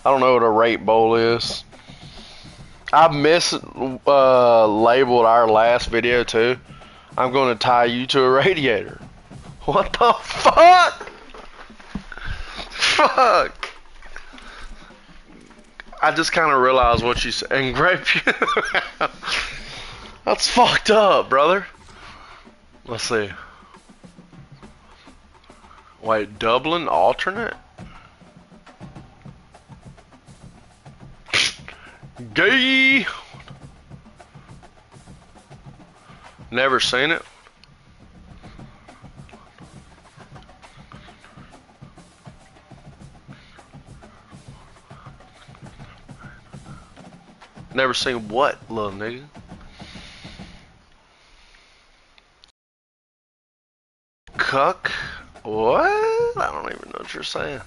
I don't know what a rape bowl is. I mislabeled our last video too. I'm going to tie you to a radiator. What the fuck? Fuck. I just kind of realized what you said. And grape you. That's fucked up, brother. Let's see. Wait, Dublin alternate? Gay. Never seen it. Never seen what, little nigga? Cuck? What? I don't even know what you're saying.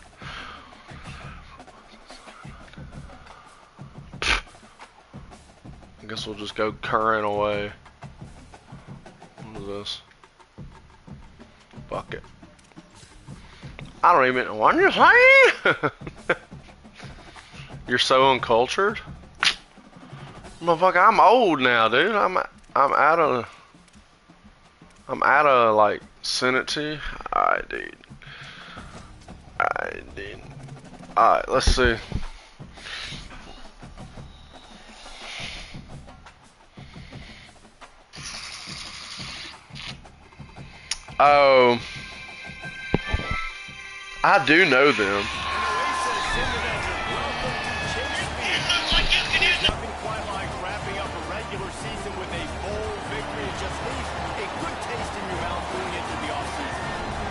I guess we'll just go current away. What is this? Fuck it. I don't even know what you're saying. You're so uncultured. Motherfucker, I'm old now, dude. I'm out of like send it to you. Alright, dude. Alright, dude. Alright, let's see. Oh, I do know them. Nothing quite like wrapping up a regular season with a bowl victory. It just leaves a good taste in your mouth going into the offseason.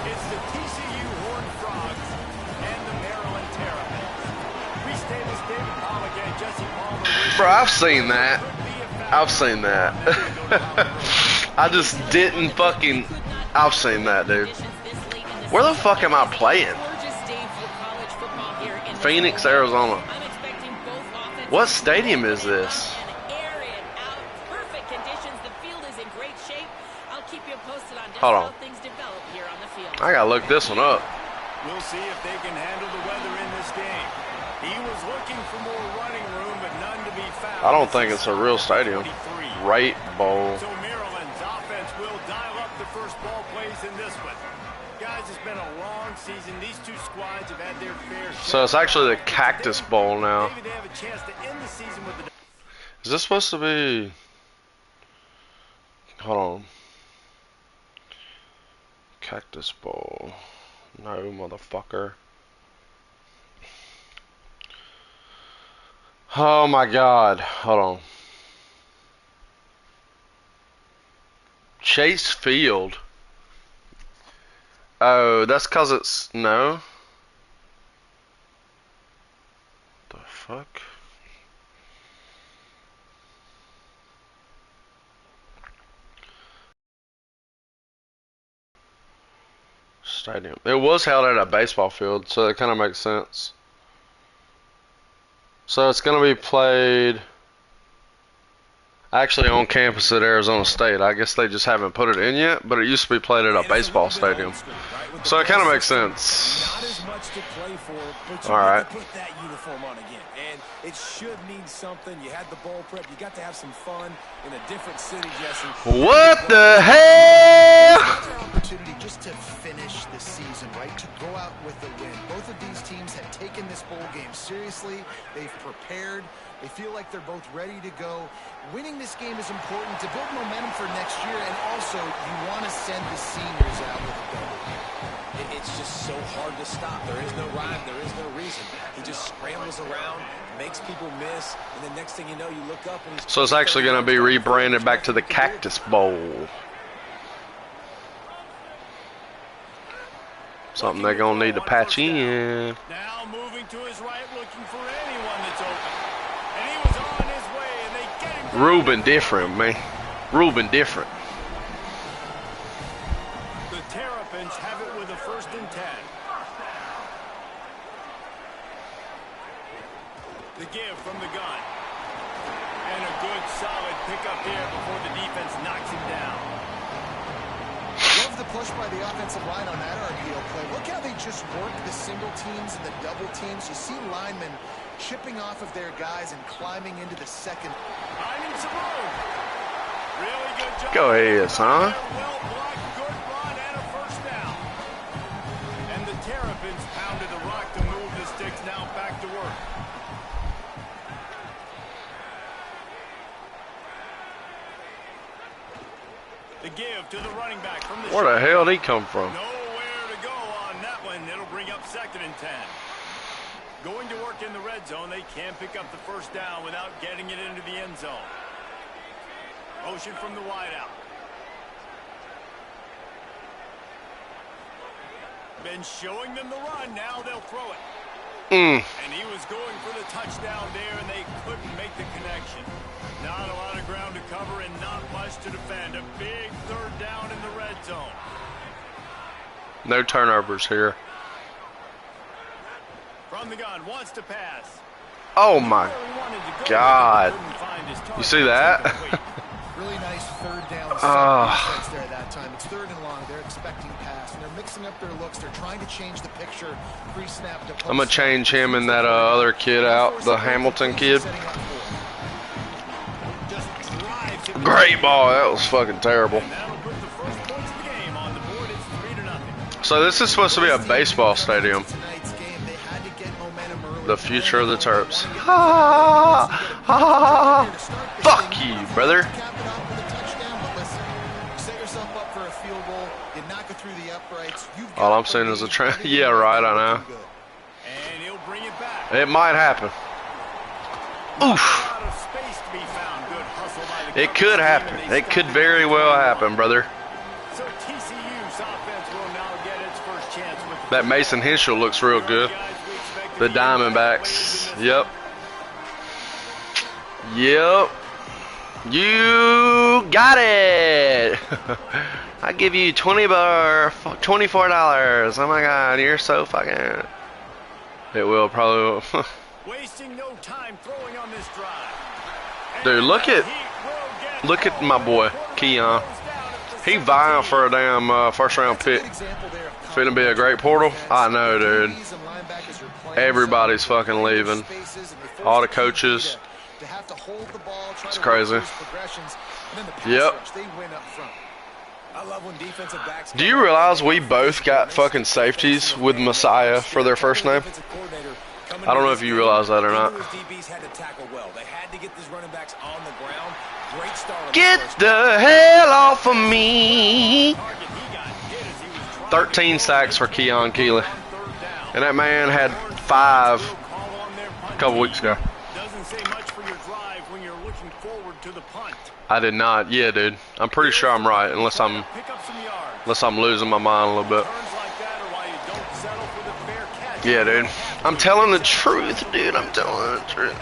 It's the TCU Horned Frogs and the Maryland Terrapins. Reese Davis, David Palmer, Jesse Palmer. Bro, I've seen that. I've seen that. I just didn't fucking. I've seen that, dude. Where the fuck am I playing? Phoenix, Arizona. What stadium is this? Hold on. I gotta look this one up. We'll see if they can handle the weather in this game. He was looking for more running room, but none to be found. I don't think it's a real stadium. Right Bowl. So Maryland's offense will dial up the first ball plays in this one. Guys, it's been a long season. These two squads have had their fair share. So it's actually the Cactus Bowl now. Maybe they have a chance to end the season with the... Is this supposed to be? Hold on. Cactus Bowl. No, motherfucker. Oh my god. Hold on. Chase Field. Oh, that's cause it's no. The fuck? Stadium. It was held at a baseball field, so it kind of makes sense. So it's going to be played actually on campus at Arizona State. I guess they just haven't put it in yet, but it used to be played at a baseball stadium. So it kind of makes sense. All right. And it should mean something. You had the bowl prep. You got to have some fun in a different city, Jesse. What the hell? Opportunity just to finish the season, right? To go out with the win. Both of these teams have taken this bowl game seriously. They've prepared. They feel like they're both ready to go. Winning this game is important to build momentum for next year, and also you want to send the seniors out with a double. It's just so hard to stop. There is no rhyme. There is no reason. He just scrambles around, makes people miss, and the next thing you know, you look up and he's... So it's actually going to be rebranded back to the Cactus Bowl. Something they're going to need to patch in. Now moving to his right, looking for anyone that's open. And he was on his way, and they get him. Ruben different, man. Ruben different. The Terrapins have it with a 1st and 10. The give from the gun. And a good solid pickup here before the defense knocks him down. Love the push by the offensive line on that RPO play. Look how they just work the single teams and the double teams. You see linemen chipping off of their guys and climbing into the second. I need some room. Really good job. Go ahead, son. Well blocked, good run, and a first down. And the Terrapins pounded the rock to move the sticks. Now back to work. The give to the running back from the Where the hell did he come from? Nowhere to go on that one. It'll bring up 2nd and 10. Going to work in the red zone. They can't pick up the first down without getting it into the end zone. Motion from the wideout. Been showing them the run. Now they'll throw it. And he was going for the touchdown there, and they couldn't make the connection. Not a lot of ground to cover and not much to defend. A big 3rd down in the red zone. No turnovers here. From the gun, wants to pass. Oh my God. You see that? Really nice 3rd down defense there that time. It's 3rd and long. They're expecting pass, and they're mixing up their looks. They're trying to change the picture pre-snap to post. I'm going to change him and that other kid out, the Hamilton kid. Great ball. That was fucking terrible. So this is supposed to be a baseball stadium. The future of the Terps. Ha, ha, ha, ha. Fuck you, brother. All I'm saying is a trend. Yeah, right, I know. It might happen. Oof. It could happen. It could very well happen, brother. That Mason Henschel looks real good. The Diamondbacks. Yep. Yep. You got it. I give you $24. Oh my God, you're so fucking. It will probably. Wasting no time throwing on this drive. Dude, look at my boy Keon. He vying for a damn 1st round pick. Finna be a great portal. I know, dude. Everybody's fucking leaving. All the coaches. It's crazy. Yep. Do you realize we both got fucking safeties with Messiah for their first name? I don't know if you realize that or not. Get the hell off of me! 13 sacks for Keon Keeley. And that man had 5 a couple weeks ago. I did not. Yeah, dude. I'm pretty sure I'm right, unless I'm losing my mind a little bit. Yeah, dude. I'm telling the truth, dude. I'm telling the truth.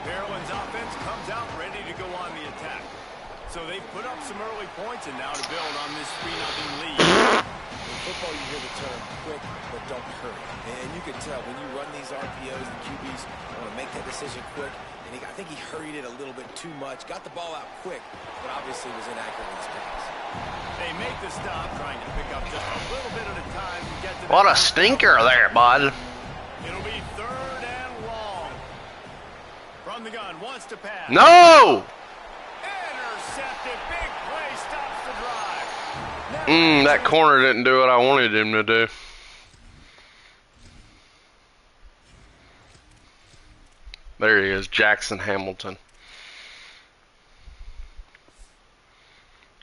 Maryland's offense comes out ready to go on the attack. So they've put up some early points and now to build on this 3-0 lead. In football, you hear the term quick, but don't hurry. And you can tell when you run these RPOs, the QBs want to make that decision quick. And I think he hurried it a little bit too much. Got the ball out quick, but obviously was inaccurate in his pass. They make the stop, trying to pick up just a little bit at a time to get to what a stinker there, bud. It'll be 3rd and long. From the gun, wants to pass. No! Intercepted, big play, stops the drive. That corner didn't do what I wanted him to do. There he is, Jackson Hamilton.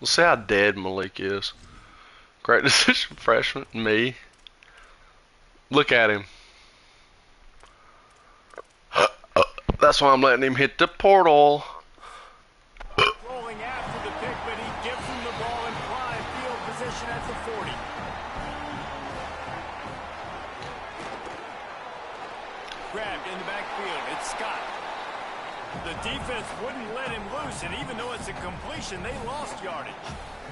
Let's see how dead Malik is. Great decision, freshman. Me. Look at him. That's why I'm letting him hit the portal. Rolling after the pick, but he gives him the ball in prime field position at the 40. Grabbed in the backfield. It's Scott. The defense wouldn't let him loose, and even though it's a completion, they lost yardage.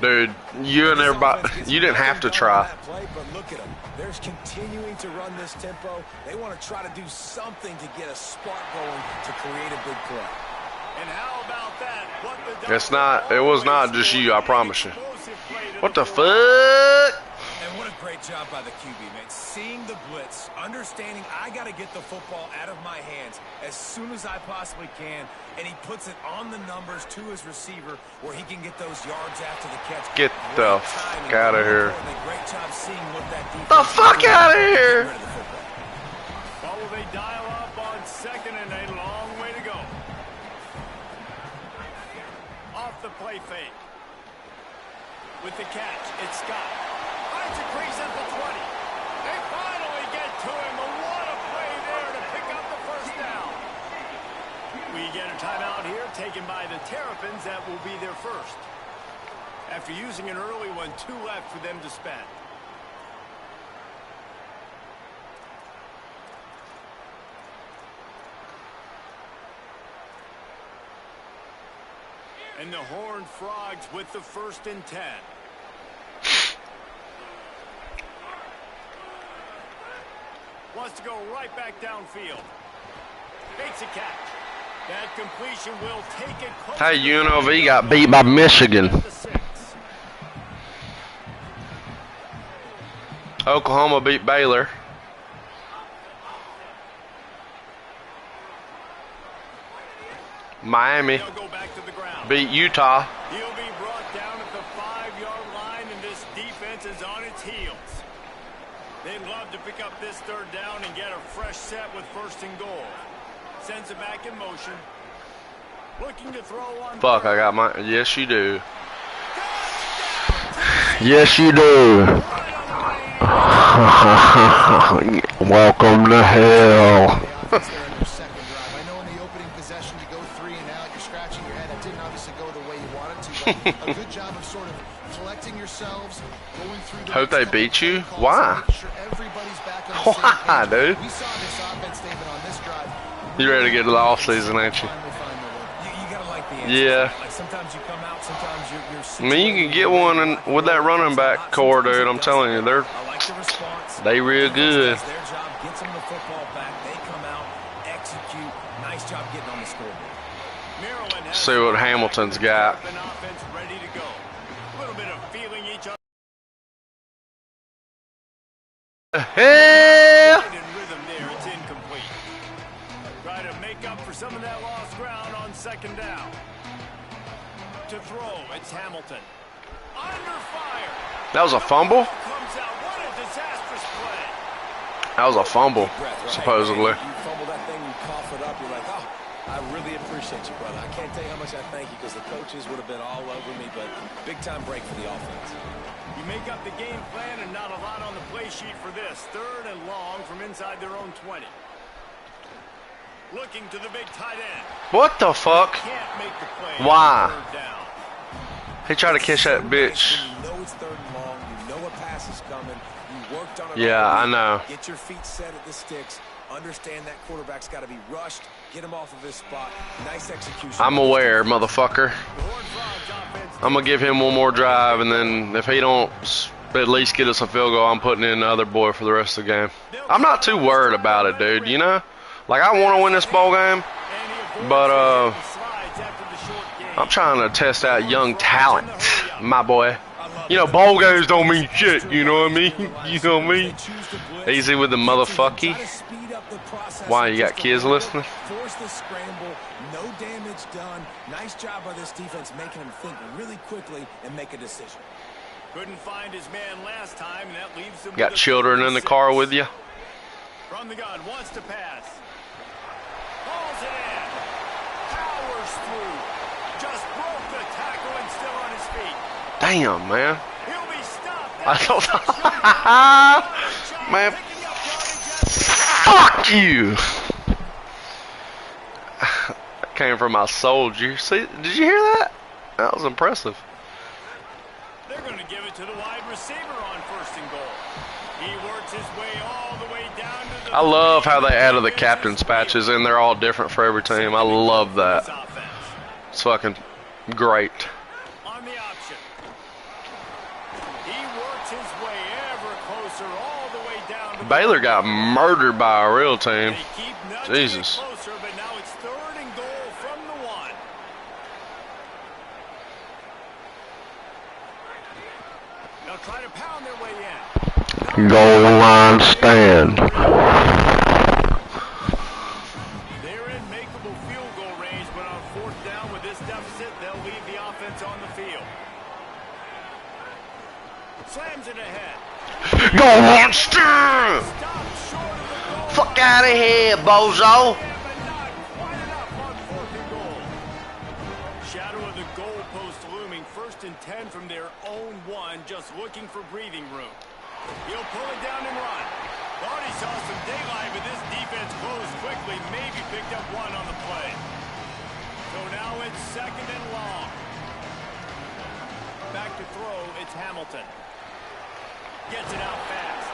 Dude, you and everybody, you didn't have to try. But look at them. They're continuing to run this tempo. They want to try to do something to get a spark going to create a big play. And how about that? It was not just you, I promise you. What the fuck? And what a great job by the QB, man. Seeing the blitz, understanding I got to get the football out of my hands as soon as I possibly can, and he puts it on the numbers to his receiver where he can get those yards after the catch. Get the fuck out of here. Great job seeing what that defense The fuck out of here. Well, will they dial up on second and a long way to go? Off the play fake. With the catch, it's Scott. Finds a crease at the 20. They finally get to him. And what a play there to pick up the first down. We get a timeout here taken by the Terrapins. That will be their first. After using an early one, 2 left for them to spend. And the Horned Frogs with the 1st and 10. Wants to go right back downfield. Makes a catch. That completion will take it close. Hey, UNLV got beat by Michigan. Oklahoma beat Baylor. Miami beat Utah. He'll be brought down at the 5-yard line, and this defense is on its heels. They'd love to pick up this 3rd down and get a fresh set with 1st and goal. Sends it back in motion. Looking to throw on. Fuck, I got my. Yes, you do. Yes, you do. Welcome to hell. A good job of sort of collecting yourselves, going through the Hope they beat you? Why? Why, dude? We saw this offense statement on this drive. You ready to get to the off season, ain't you? You gotta like the answer. Yeah. Like sometimes you come out, sometimes I mean, you can get one with that running back core, dude. I'm telling you, they real good. Their job gets them the football back. They come out, execute. Nice job getting on the scoreboard. See what Hamilton's got. Hell! Try to make up for some of that lost ground on 2nd down. To throw, it's Hamilton. Under fire. That was a fumble? Comes out. What a disastrous play. That was a fumble, supposedly. You fumble that thing, you cough it up, you're like, oh, I really appreciate you, brother. I can't tell you how much I thank you because the coaches would have been all over me, but big-time break for the offense. You make up the game plan and not a lot on the play sheet for this. 3rd and long from inside their own 20. Looking to the big tight end. What the fuck? Can't make the play. Why? 3rd down. He tried to catch that bitch. You know it's 3rd and long. You know a pass is coming. You worked on it. Yeah, I know. Get your feet set at the sticks. Understand that quarterback's got to be rushed. Get him off of his spot. Nice execution. I'm aware, motherfucker. I'm gonna give him one more drive, and then if he don't at least get us a field goal, I'm putting in the other boy for the rest of the game. I'm not too worried about it, dude. You know, like I want to win this bowl game, but I'm trying to test out young talent, my boy. You know, bowl games don't mean shit. You know what I mean? You know what I mean? Easy with the motherfucky. Why, you got kids listening? Force the scramble, no damage done. Nice job by this defense making him think really quickly and make a decision. Couldn't find his man last time, and that leaves him. Got children in the car with you? From the gun, wants to pass. Balls it in. Powers through. Just broke the tackle and still on his feet. Damn, man. He'll be stopped. I don't man. Fuck you! That came from my soul. Did you see? Did you hear that? That was impressive. They're going to give it to the wide receiver on 1st and goal. He works his way all the way down to the. I love how they added the captain's patches, and they're all different for every team. I love that. It's fucking great. On the option. He works his way ever closer all the way down to Baylor got murdered by a real team. Jesus. Closer, but now it's 3rd and goal from the 1. They'll They'll try to pound their way in. Goal line stand. They're in makeable field goal range, but on fourth down with this deficit, they'll leave the offense on the field. Slams it ahead. Goal line stand. Stopped short of the goal. Fuck out of here, bozo. But not quite enough on fourth and goal. Shadow of the goalpost looming. 1st and 10 from their own 1, just looking for breathing room. He'll pull it down and run. Thought he saw some daylight, but this defense closed quickly. Maybe picked up 1 on the play. So now it's 2nd and long. Back to throw, it's Hamilton. Gets it out fast.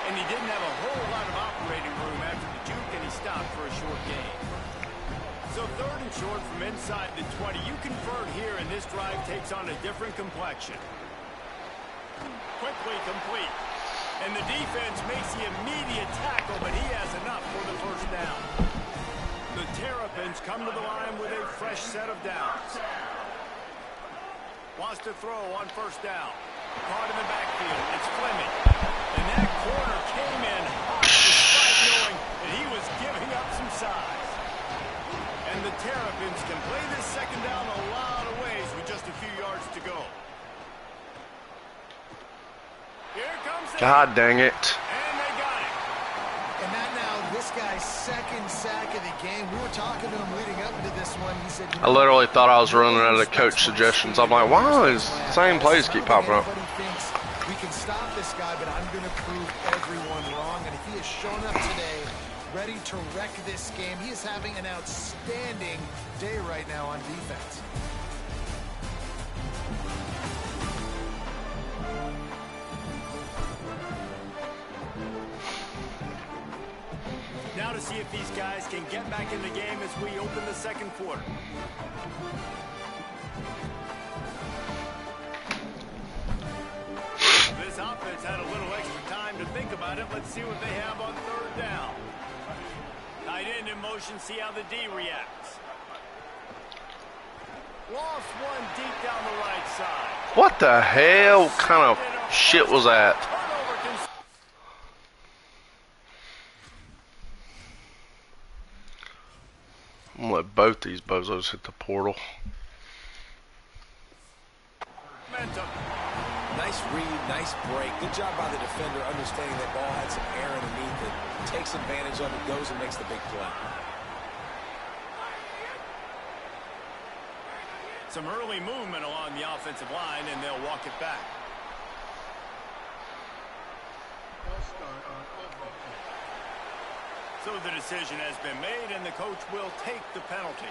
And he didn't have a whole lot of operating room after the juke, and he stopped for a short gain. So 3rd and short from inside the 20. You convert here, and this drive takes on a different complexion. Quickly complete. And the defense makes the immediate tackle, but he has enough for the 1st down. The Terrapins come to the line with a fresh set of downs. Wants to throw on 1st down. Caught in the backfield. It's Fleming. And that corner came in hot despite knowing that he was giving up some size. And the Terrapins can play this 2nd down a lot of ways with just a few yards to go. Here comes the God dang it. and they got it. And that now, this guy's 2nd sack of the game. We were talking to him leading up into this one. He said, I literally thought I was running out of coach suggestions. I'm like, why do these same plays keep popping up? Everybody thinks we can stop this guy, but I'm going to prove everyone wrong. And if he has shown up today, ready to wreck this game, he is having an outstanding day right now on defense. Now to see if these guys can get back in the game as we open the 2nd quarter. This offense had a little extra time to think about it. Let's see what they have on 3rd down. Tight end in motion, see how the D reacts. Lost 1 deep down the right side. What the hell kind of shit was that? Turnover can... I'm gonna let both these bozos hit the portal. momentum. Nice read, nice break. Good job by the defender understanding that ball had some air underneath it. Takes advantage of it, goes and makes the big play. Some early movement along the offensive line, and they'll walk it back. So the decision has been made, and the coach will take the penalty.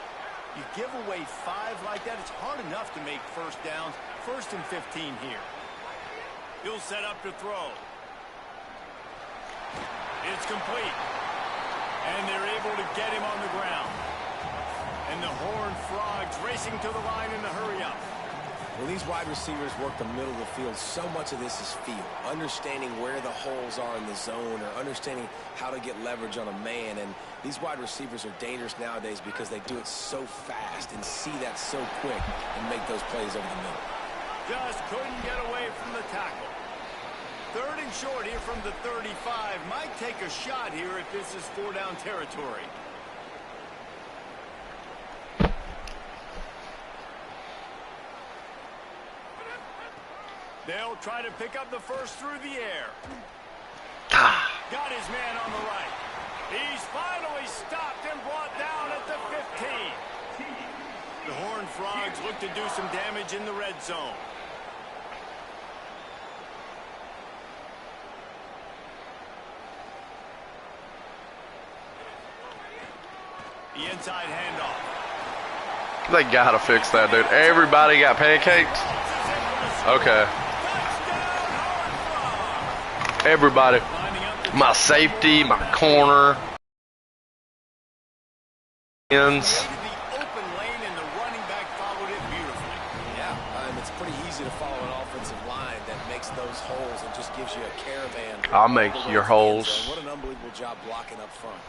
You give away 5 like that, it's hard enough to make first downs. 1st and 15 here. He'll set up to throw. It's complete. And they're able to get him on the ground. And the Horned Frogs racing to the line in the hurry-up. When these wide receivers work the middle of the field, so much of this is feel. Understanding where the holes are in the zone or understanding how to get leverage on a man. And these wide receivers are dangerous nowadays because they do it so fast and see that so quick and make those plays over the middle. Just couldn't get away from the tackle. 3rd and short here from the 35. Might take a shot here if this is 4-down territory. They'll try to pick up the first through the air. Got his man on the right. He's finally stopped and brought down at the 15. The Horned Frogs look to do some damage in the red zone. The inside handoff. They gotta fix that, dude. Everybody got pancakes? Okay. Everybody. My safety, my corner. Ends. The open lane and the running back followed it beautifully. Yeah, it's pretty easy to follow an offensive line that makes those holes and just gives you a caravan. I'll make your holes. What an unbelievable job blocking up front.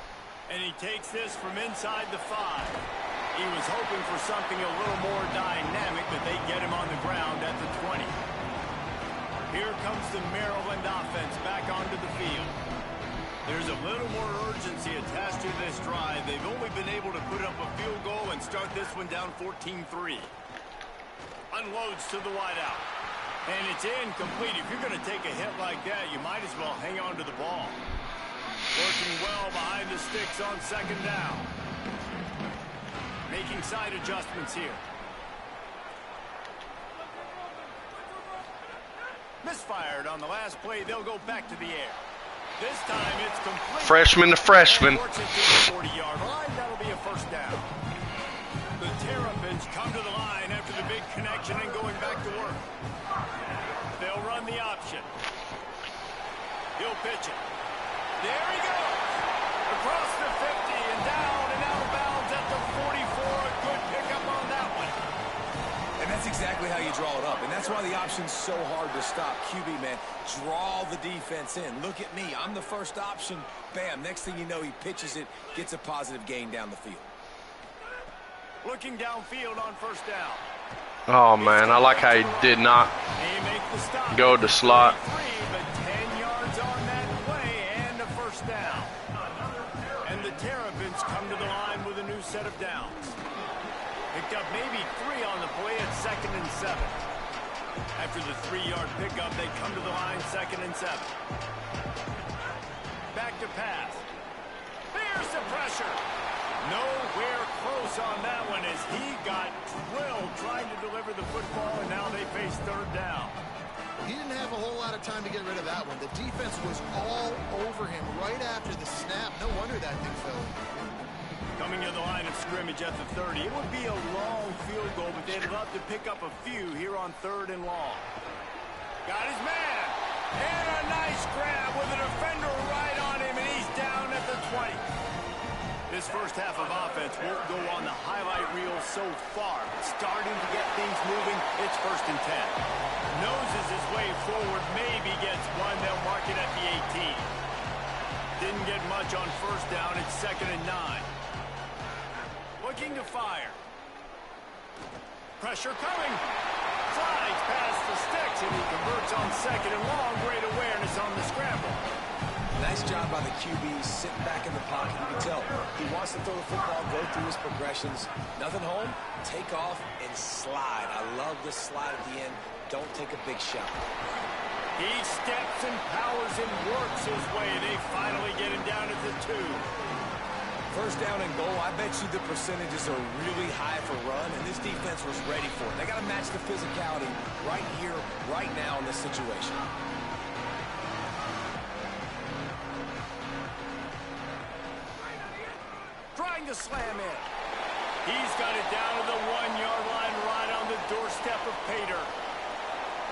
And he takes this from inside the 5. He was hoping for something a little more dynamic, but they get him on the ground at the 20. Here comes the Maryland offense back onto the field. There's a little more urgency attached to this drive. They've only been able to put up a field goal and start this one down 14-3. Unloads to the wideout. And it's incomplete. If you're going to take a hit like that, you might as well hang on to the ball. Working well behind the sticks on second down. Making side adjustments here. Misfired on the last play. They'll go back to the air. This time it's complete. Freshman to freshman. Works it to the 40-yard line. That'll be a first down. The Terrapins come to the line after the big connection and going back to work. They'll run the option. He'll pitch it. There he goes. Across the 50 and down and out of bounds at the 44. A good pickup on that one. And that's exactly how you draw it up. And that's why the option's so hard to stop. QB, man, draw the defense in. Look at me. I'm the first option. Bam. Next thing you know, he pitches it, gets a positive gain down the field. Looking downfield on first down. Oh, man, I like how he did not go to slot. But 10 yards on that play and a first down. And the Terrapins come to the line with a new set of downs. Picked up maybe 3 on the play at 2nd and 7. After the 3-yard pickup, they come to the line 2nd and 7. Back to pass. There's the pressure. Nowhere close on that one as he got drilled trying to deliver the football, and now they face third down. He didn't have a whole lot of time to get rid of that one. The defense was all over him right after the snap. No wonder that thing fell. Coming to the line of scrimmage at the 30. It would be a long field goal, but they'd love to pick up a few here on 3rd and long. Got his man. And a nice grab with a defender right on him, and he's down at the 20. This first half of offense won't go on the highlight reel so far. Starting to get things moving. It's 1st and 10. Noses his way forward, maybe gets one. They'll mark it at the 18. Didn't get much on first down. It's 2nd and 9. Looking to fire. Pressure coming. Slides past the sticks, and he converts on 2nd and long. Great awareness on the scramble. Nice job by the QB sitting back in the pocket. You can tell he wants to throw the football, go through his progressions. Nothing home, take off, and slide. I love the slide at the end. Don't take a big shot. He steps and powers and works his way. They finally get him down at the 2. First down and goal, I bet you the percentages are really high for run, and this defense was ready for it. They got to match the physicality right here, right now in this situation. Trying to slam in. He's got it down to the 1-yard line right on the doorstep of Pater.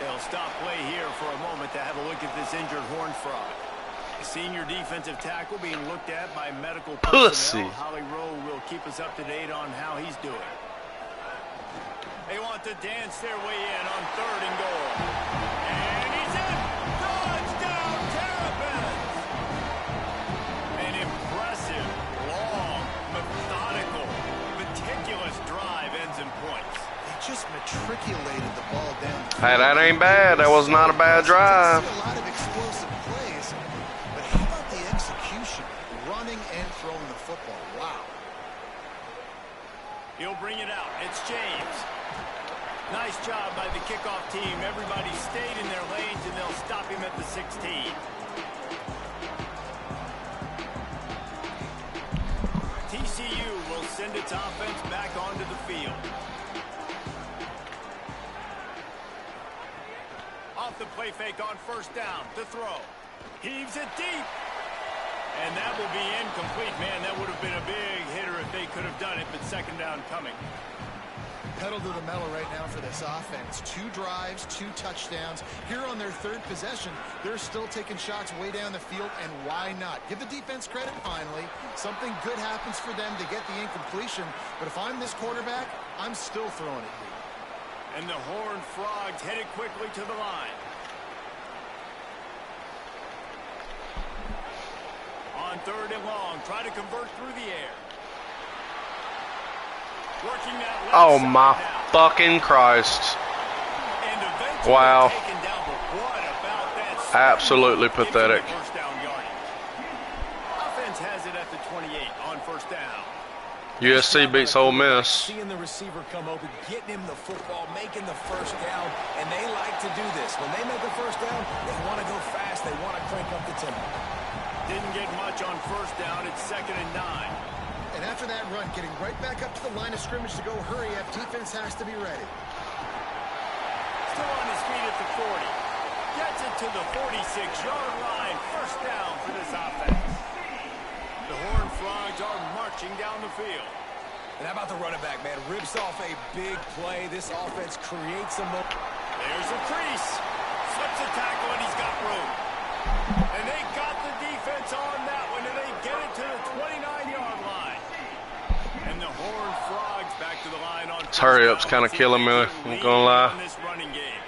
They'll stop play here for a moment to have a look at this injured Horned Frog. Senior defensive tackle being looked at by medical personnel. Holly Rowe will keep us up to date on how he's doing. They want to dance their way in on 3rd and goal. And he's in! Touchdown, Terrapins! An impressive, long, methodical, meticulous drive ends in points. They just matriculated the ball down. Hey, that ain't bad. That was not a bad drive. A lot of explosive plays, but how about the execution? Running and throwing the football. Wow. He'll bring it out. It's James. Nice job by the kickoff team. Everybody stayed in their lanes, and they'll stop him at the 16. TCU will send its offense back onto the field. Off the play fake on first down. To throw. Heaves it deep. And that will be incomplete. Man, that would have been a big hitter if they could have done it, but 2nd down coming. Pedal to the metal right now for this offense. 2 drives, 2 touchdowns. Here on their 3rd possession, they're still taking shots way down the field, and why not? Give the defense credit finally. Something good happens for them to get the incompletion, but if I'm this quarterback, I'm still throwing it here. And the Horned Frogs headed quickly to the line. On 3rd and long, try to convert through the air. Working that left Oh side my now. fucking Christ. And eventually Wow. taken down, but what about Absolutely Into the pathetic. first down yardage. Offense has it at the 28 on first down. USC beats Ole Miss. Seeing the receiver come open, getting him the football, making the first down, and they like to do this. When they make a first down, they want to go fast. They want to crank up the tempo. Didn't get much on first down. It's 2nd and 9. And after that run, getting right back up to the line of scrimmage to go hurry up, defense has to be ready. Still on his feet at the 40. Gets it to the 46-yard line. First down for this offense. The Horned Frogs are marching down the field. And how about the running back, man? Rips off a big play. This offense creates a moment. There's a crease. Slips a tackle, and he's got room. And they got the defense on that one, and they get it to the 29-yard line. And the Horned Frogs back to the line on. This hurry-up's kind of killing me, I'm gonna lie. On this running game.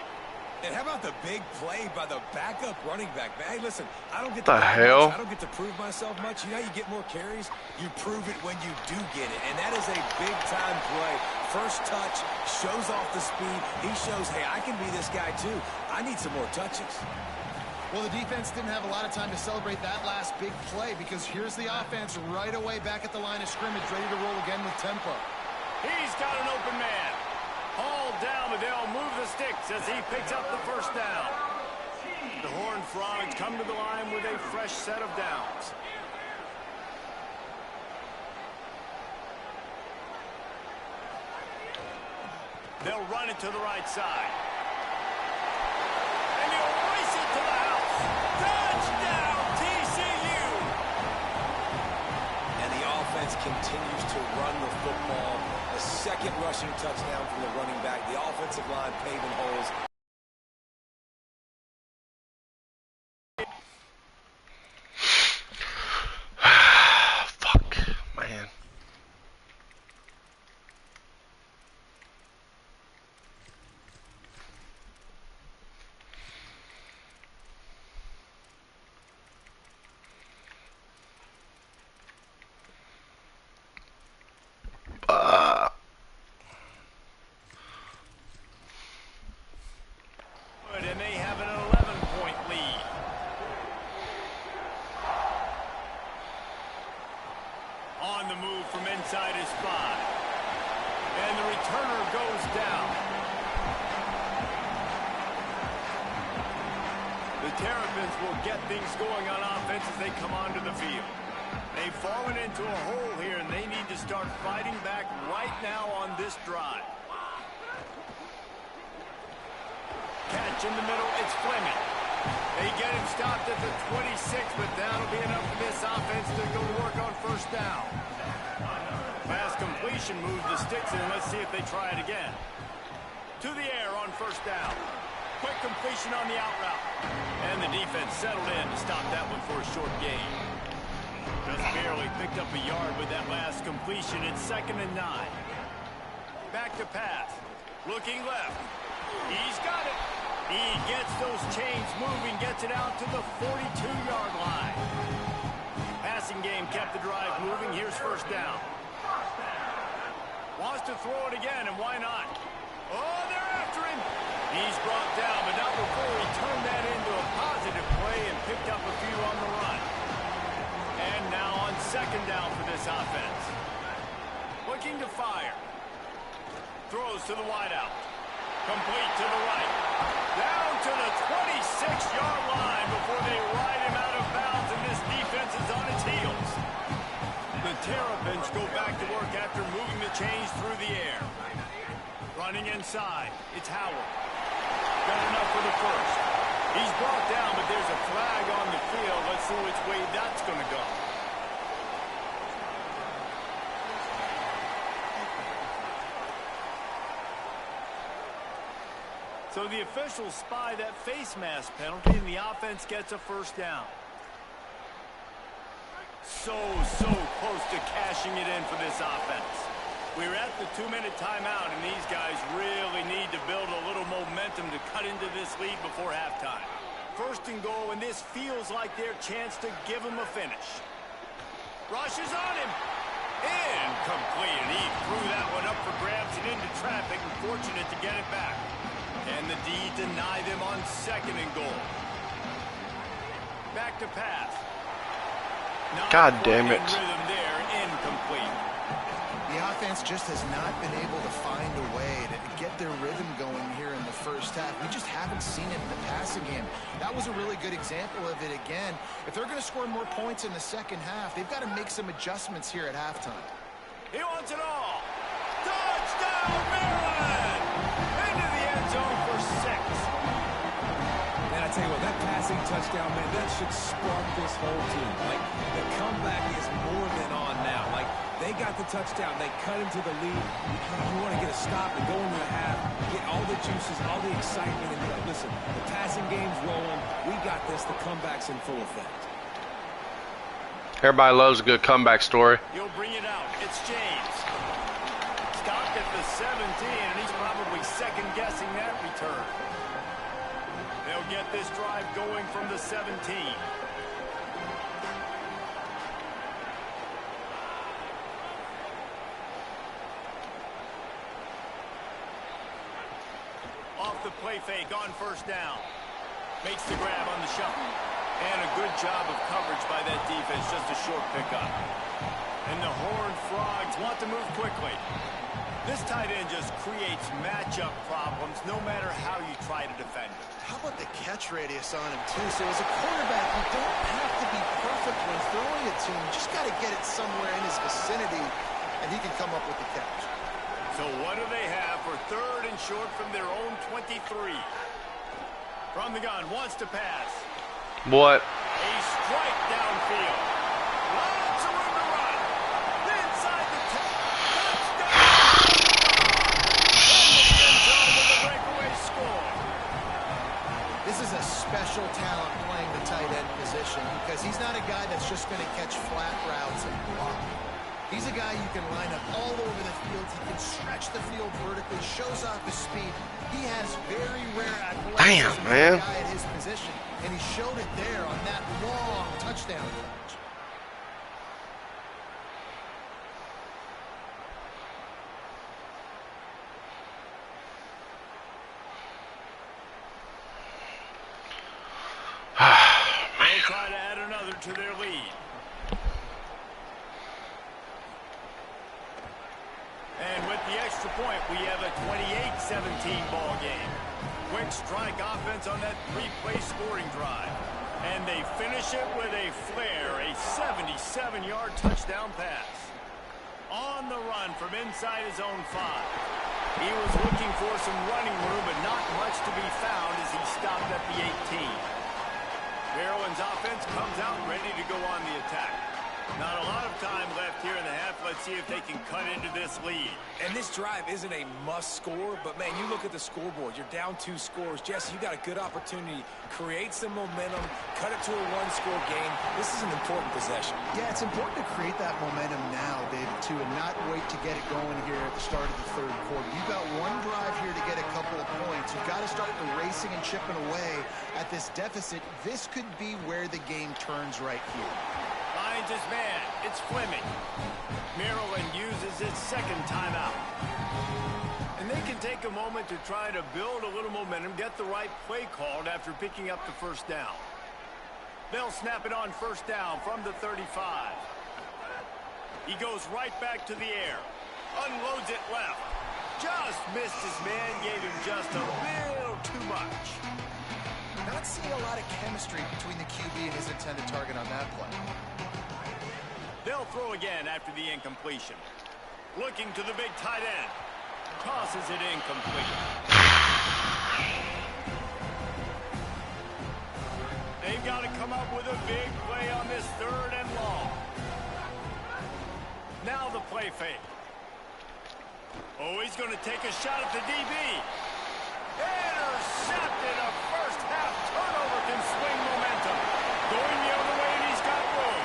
And how about the big play by the backup running back? Man, hey, listen, I don't get The hell? I don't get to prove myself much. You know how you get more carries? You prove it when you do get it. And that is a big-time play. First touch, shows off the speed. He shows, hey, I can be this guy too. I need some more touches. Well, the defense didn't have a lot of time to celebrate that last big play because here's the offense right away back at the line of scrimmage, ready to roll again with tempo. He's got an open man. Hauled down, but they'll move the sticks as he picks up the first down. The Horned Frogs come to the line with a fresh set of downs. They'll run it to the right side. And he'll race it to the house. Touchdown, TCU! And the offense continues to run the football. A second rushing touchdown from the running back. The offensive line paving holes. Fuck, man. And they have an 11-point lead. On the move from inside his spot. And the returner goes down. The Terrapins will get things going on offense as they come onto the field. They've fallen into a hole here, and they need to start fighting back right now on this drive. Catch in the middle, it's Fleming. They get him stopped at the 26, but that'll be enough for this offense to go to work on first down. Pass completion moves the sticks in. Let's see if they try it again. To the air on first down. Quick completion on the out route. And the defense settled in to stop that one for a short gain. Just barely picked up a yard with that last completion. It's 2nd and 9. Back to pass. Looking left. He's got it. He gets those chains moving, gets it out to the 42-yard line. Passing game kept the drive moving. Here's first down. Wants to throw it again, and why not? Oh, they're after him. He's brought down, but not before he turned that into a positive play and picked up a few on the run. And now on 2nd down for this offense. Looking to fire. Throws to the wideout. Complete to the right. Down to the 26-yard line before they ride him out of bounds, and this defense is on its heels. The Terrapins go back to work after moving the chains through the air. Running inside, it's Howard. Got enough for the first. He's brought down, but there's a flag on the field. Let's see which way that's going to go. So the officials spy that face mask penalty, and the offense gets a first down. So close to cashing it in for this offense. We're at the 2-minute timeout, and these guys really need to build a little momentum to cut into this lead before halftime. 1st and goal, and this feels like their chance to give them a finish. Rushes on him. Incomplete, and he threw that one up for grabs and into traffic, and fortunate to get it back. And the D deny them on 2nd and goal. Back to pass. God damn it. Rhythm there, incomplete. The offense just has not been able to find a way to get their rhythm going here in the first half. We just haven't seen it in the passing game. That was a really good example of it again. If they're going to score more points in the second half, they've got to make some adjustments here at halftime. He wants it all. Touchdown, Maryland! Into the end zone for 6. Man, I tell you what, that passing touchdown, man, that should spark this whole team. Like, the comeback is more than on now. Like, they got the touchdown. They cut into the lead. You want to get a stop and go into the half, get all the juices, all the excitement. And listen, the passing game's rolling. We got this. The comeback's in full effect. Everybody loves a good comeback story. He'll bring it out. It's James. Stopped at the 17, and he's probably second-guessing that return. They'll get this drive going from the 17. Off the play fake on first down. Makes the grab on the shuffle. And a good job of coverage by that defense. Just a short pickup. And the Horned Frogs want to move quickly. This tight end just creates matchup problems no matter how you try to defend it. How about the catch radius on him, too? So as a quarterback, you don't have to be perfect when throwing it to him. You just got to get it somewhere in his vicinity, and he can come up with the catch. So what do they have for 3rd and short from their own 23? From the gun, wants to pass. What? A strike downfield. Lots of room to run. Inside the 10. Touchdown! And the end zone with a breakaway score. This is a special talent playing the tight end position because he's not a guy that's just going to catch flat routes and block. He's a guy you can line up all over the field. He can stretch the field vertically, shows off his speed. He has very rare athleticism for a guy at his position, and he showed it there on that long touchdown catch. They'll try to add another to their lead. And with the extra point, we have a 28-17 ball game. Quick strike offense on that 3-play scoring drive. And they finish it with a flair, a 77-yard touchdown pass. On the run from inside his own 5. He was looking for some running room, but not much to be found as he stopped at the 18. Maryland's offense comes out ready to go on the attack. Not a lot of time left here in the half. Let's see if they can cut into this lead. And this drive isn't a must score, but man, you look at the scoreboard. You're down 2 scores. Jesse, you got a good opportunity. Create some momentum. Cut it to a 1-score game. This is an important possession. Yeah, it's important to create that momentum now, David, too, and not wait to get it going here at the start of the 3rd quarter. You've got one drive here to get a couple of points. You've got to start erasing and chipping away at this deficit. This could be where the game turns right here. Finds his man. It's Fleming. Maryland uses its 2nd timeout. And they can take a moment to try to build a little momentum, get the right play called after picking up the 1st down. They'll snap it on 1st down from the 35. He goes right back to the air. Unloads it left. Just missed his man, gave him just a little too much. Not seeing a lot of chemistry between the QB and his intended target on that play. They'll throw again after the incompletion. Looking to the big tight end. Tosses it incomplete. They've got to come up with a big play on this 3rd and long. Now the play fake. Oh, he's going to take a shot at the DB. Intercepted. A first half turnover can swing momentum. Going the other way, and he's got room.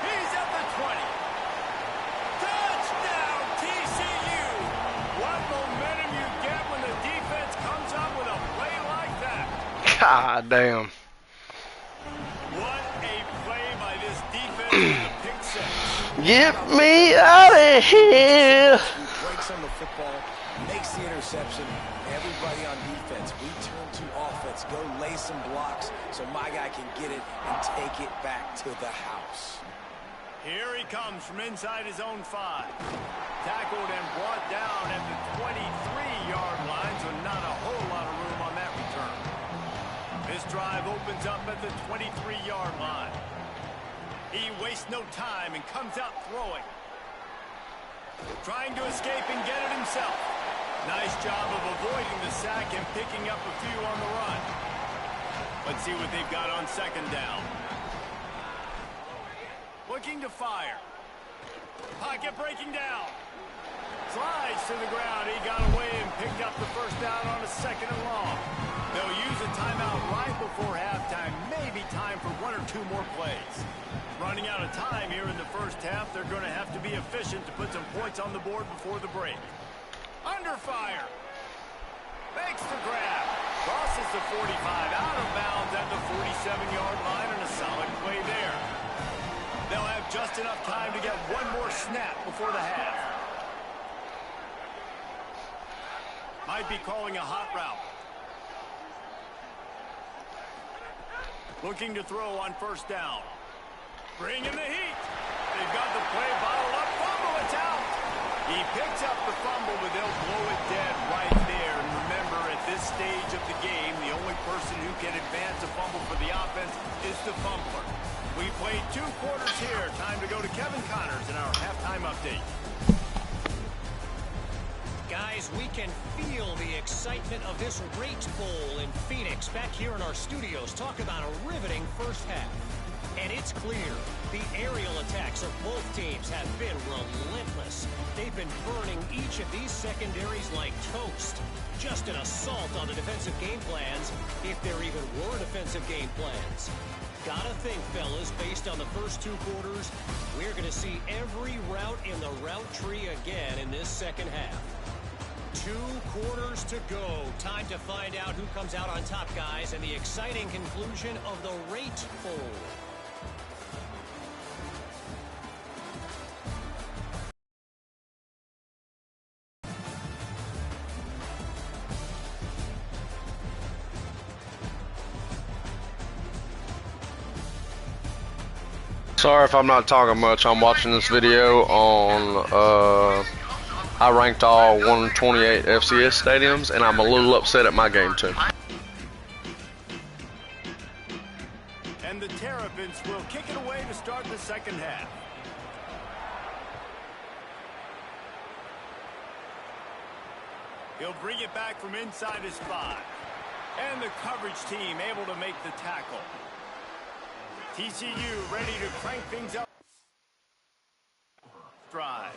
He's at the 20. Touchdown, TCU. What momentum you get when the defense comes up with a play like that. God damn. What a play by this defense with the pick six. Get me out of here. He breaks on the football, makes the interception. Everybody on defense, we turn to offense defense. Go lay some blocks so my guy can get it and take it back to the house. Here he comes from inside his own 5. Tackled and brought down at the 23-yard line, so not a whole lot of room on that return. This drive opens up at the 23-yard line. He wastes no time and comes out throwing. Trying to escape and get it himself. Nice job of avoiding the sack and picking up a few on the run. Let's see what they've got on second down. Looking to fire. Pocket breaking down. Slides to the ground. He got away and picked up the first down on a 2nd and long. They'll use a timeout right before halftime. Maybe time for 1 or 2 more plays. Running out of time here in the first half. They're going to have to be efficient to put some points on the board before the break. Under fire. Makes the grab. Crosses the 45. Out of bounds at the 47-yard line, and a solid play there. They'll have just enough time to get one more snap before the half. Might be calling a hot route. Looking to throw on first down. Bring in the heat. They've got the play bottled up. Fumble, it's out. He picks up the fumble, but they'll blow it dead right there. And remember, at this stage of the game, the only person who can advance a fumble for the offense is the fumbler. We played 2 quarters here. Time to go to Kevin Connors in our halftime update. Guys, we can feel the excitement of this Rate Bowl in Phoenix back here in our studios. Talk about a riveting first half. And it's clear the aerial attacks of both teams have been relentless. They've been burning each of these secondaries like toast. Just an assault on the defensive game plans, if there even were defensive game plans. Gotta think, fellas, based on the first 2 quarters, we're going to see every route in the route tree again in this second half. 2 quarters to go. Time to find out who comes out on top, guys, and the exciting conclusion of the Rate Bowl. Sorry if I'm not talking much. I'm watching this video on, I ranked all 128 FCS stadiums, and I'm a little upset at my game too. And the Terrapins will kick it away to start the second half. He'll bring it back from inside his 5. And the coverage team able to make the tackle. TCU ready to crank things up. Drive.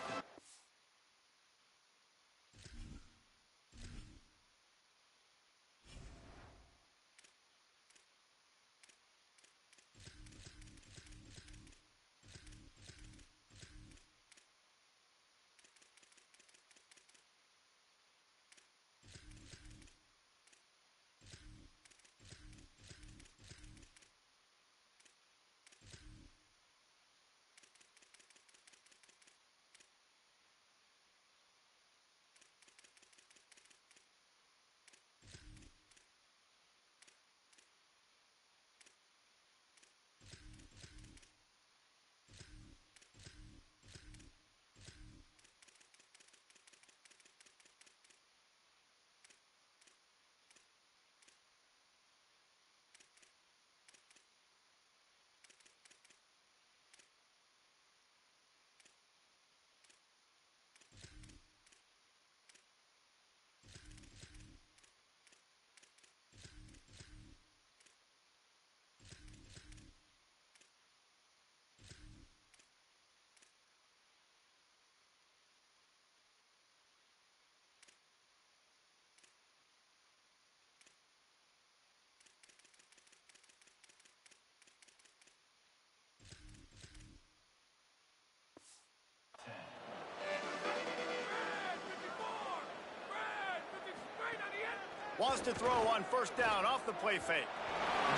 Wants to throw on first down off the play fake.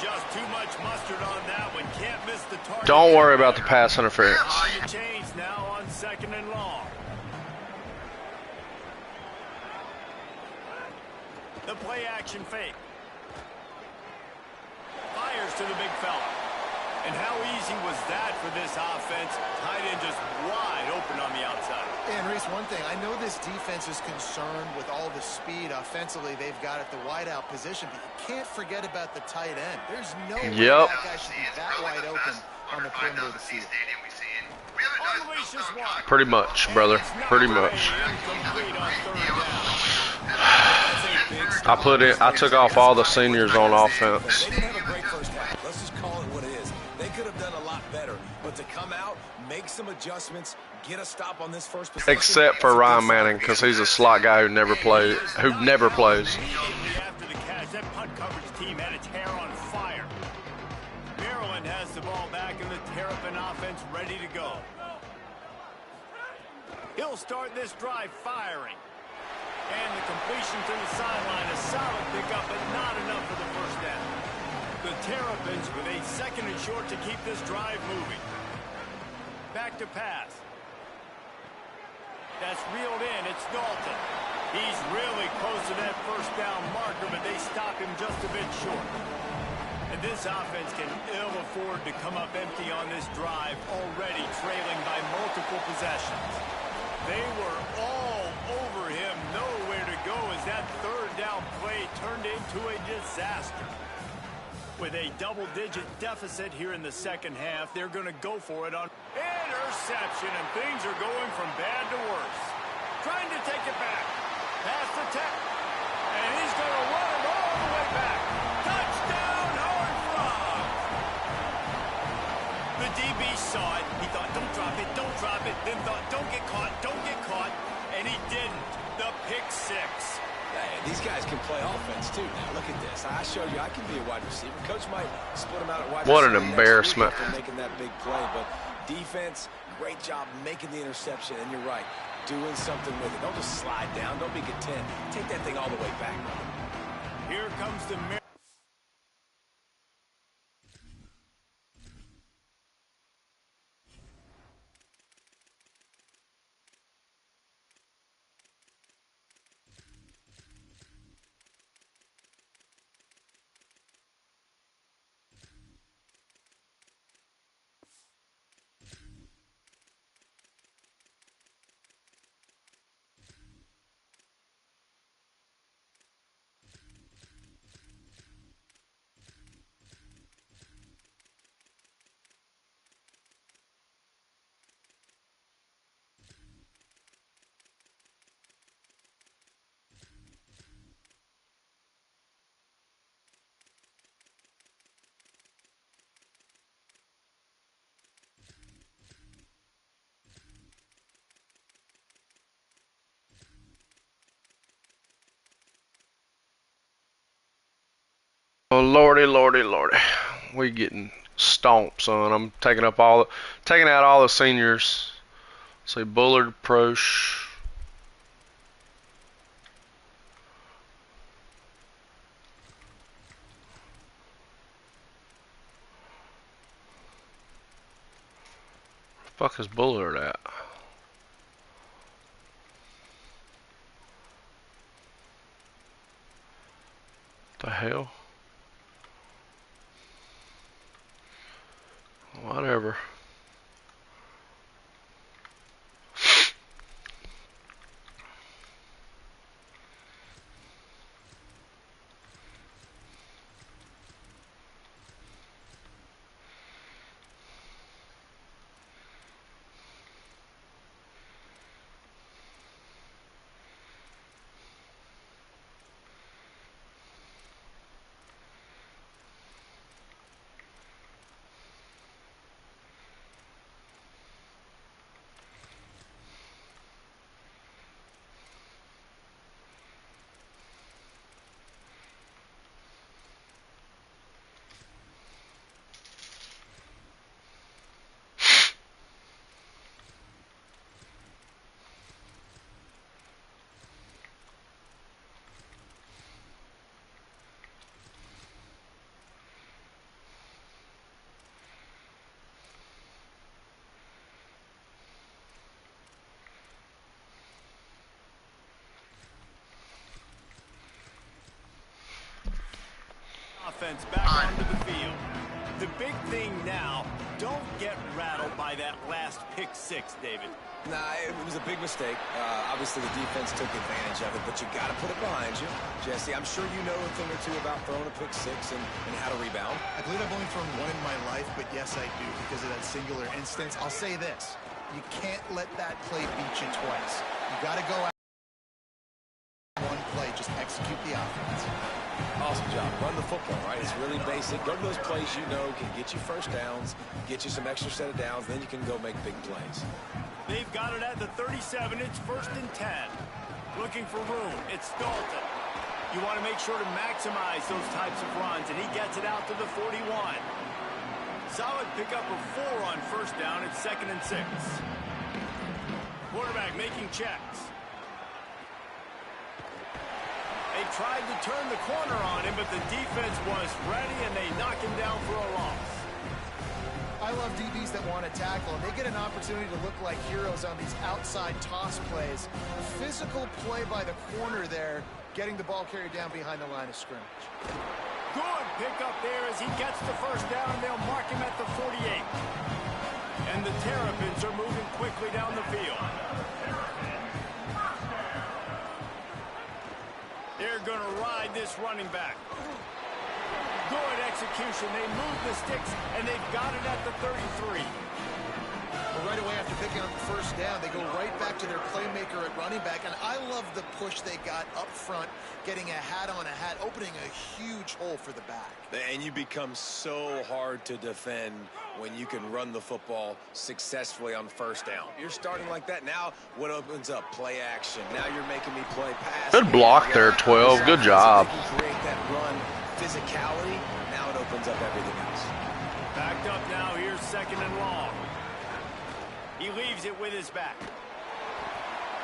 Just too much mustard on that one. Can't miss the target. Don't worry about the pass interference. Target change now on 2nd and long. The play action fake. the big fella. And how easy was that for this offense? Tight end just wide open on the outside. And Reese, one thing, I know this defense is concerned with all the speed offensively they've got at the wideout position, but you can't forget about the tight end. There's no way that guy should be that wide open on the perimeter of the field. Pretty much, brother. Pretty much. I took off all the seniors on offense. They didn't have a great first half. Let's just call it what it is. They could have done a lot better, but to come out, make some adjustments, get a stop on this first possession. Except for Ryan Manning, because he's a slot guy who never plays. After the catch, that punt coverage team had its hair on fire. Maryland has the ball back and the Terrapin offense ready to go. He'll start this drive firing. And the completion to the sideline, a solid pickup, but not enough for the first down. The Terrapins with a second and short to keep this drive moving. Back to pass. That's reeled in. It's Dalton. He's really close to that first down marker, but they stop him just a bit short. And this offense can ill afford to come up empty on this drive, already trailing by multiple possessions. They were all over him, nowhere to go as that third down play turned into a disaster. With a double-digit deficit here in the second half, they're going to go for it on interception, and things are going from bad to worse. Trying to take it back. Pass the tech. And he's going to run it all the way back. Touchdown, Horned Frog! The DB saw it. He thought, don't drop it, don't drop it. Then thought, don't get caught, don't get caught. And he didn't. The pick six. Hey, these guys can play offense, too. Now, look at this. I showed you I can be a wide receiver. Coach might split them out at wide receiver. What an embarrassment. After making that big play, but defense, great job making the interception. And you're right, doing something with it. Don't just slide down. Don't be content. Take that thing all the way back. Here comes the... Oh, lordy, lordy, lordy. We getting stomped, son. I'm taking out all the seniors. Say Bullard, Prosh. Fuck is Bullard at? The hell? Whatever. Offense back onto the field. The big thing now, don't get rattled by that last pick six, David. Nah, it was a big mistake. Obviously, the defense took advantage of it, but you got to put it behind you. Jesse, I'm sure you know a thing or two about throwing a pick six and how to rebound. I believe I've only thrown one in my life, but yes, I do because of that singular instance. I'll say this. You can't let that play beat you twice. You got to go out one play, just execute the offense. Awesome job. Run the football, right? It's really basic. Go to those plays you know can get you first downs, get you some extra set of downs, then you can go make big plays. They've got it at the 37. It's 1st and 10. Looking for room. It's Dalton. You want to make sure to maximize those types of runs, and he gets it out to the 41. Solid pickup of 4 on 1st down. It's 2nd and 6. Quarterback making checks. They tried to turn the corner on him, but the defense was ready, and they knock him down for a loss. I love DBs that want to tackle, and they get an opportunity to look like heroes on these outside toss plays. Physical play by the corner there, getting the ball carried down behind the line of scrimmage. Good pickup there as he gets the 1st down, and they'll mark him at the 48. And the Terrapins are moving quickly down the field. They're going to ride this running back. Good execution. They move the sticks, and they've got it at the 33. Well, right away after picking up the 1st down, they go right back to their playmaker at running back, and I love the push they got up front, getting a hat on a hat, opening a huge hole for the back. And you become so hard to defend when you can run the football successfully on 1st down. You're starting like that. Now what opens up? Play action. Now you're making me play pass. Good block there, 12. Good job. Create that run physicality. Now it opens up everything else. Backed up now. Here's 2nd and long. He leaves it with his back.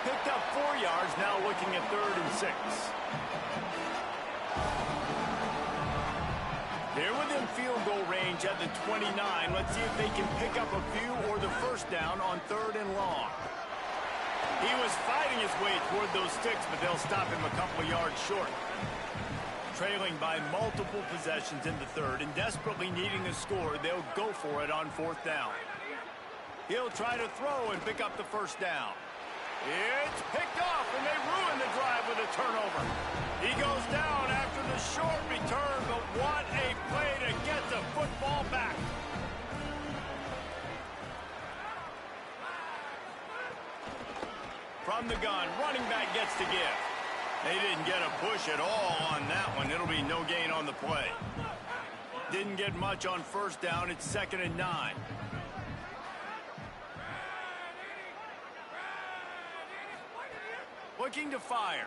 Picked up 4 yards. Now looking at 3rd and 6. They're within field goal range at the 29. Let's see if they can pick up a few or the 1st down on 3rd and long. He was fighting his way toward those sticks, but they'll stop him a couple yards short. Trailing by multiple possessions in the 3rd and desperately needing a score, they'll go for it on 4th down. He'll try to throw and pick up the 1st down. It's picked off, and they ruin the drive with a turnover. He goes down after the short return, but what a play to get the football back. From the gun, running back gets to give. They didn't get a push at all on that one. It'll be no gain on the play. Didn't get much on 1st down. It's 2nd and 9. Looking to fire.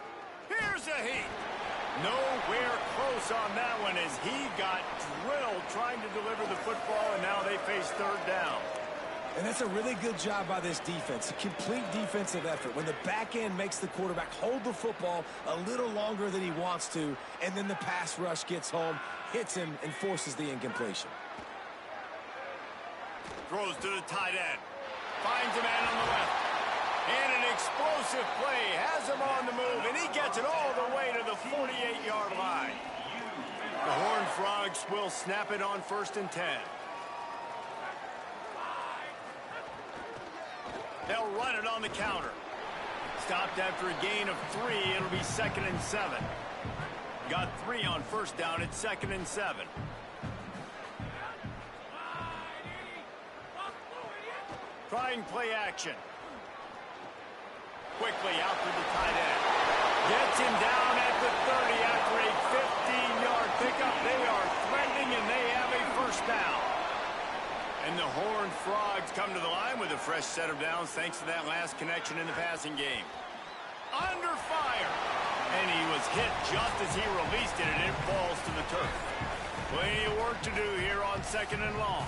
Here's a heat. Nowhere close on that one as he got drilled trying to deliver the football, and now they face 3rd down. And that's a really good job by this defense. A complete defensive effort. When the back end makes the quarterback hold the football a little longer than he wants to, and then the pass rush gets home, hits him, and forces the incompletion. Throws to the tight end. Finds a man on the left. And an explosive play has him on the move, and he gets it all the way to the 48-yard line. The Horned Frogs will snap it on 1st and 10. They'll run it on the counter. Stopped after a gain of 3. It'll be 2nd and 7. Got 3 on 1st down. It's 2nd and 7. Trying play action. Quickly out to the tight end. Gets him down at the 30 after a 15-yard pickup. They are threatening, and they have a 1st down. And the Horned Frogs come to the line with a fresh set of downs thanks to that last connection in the passing game. Under fire. And he was hit just as he released it, and it falls to the turf. Plenty of work to do here on 2nd and long.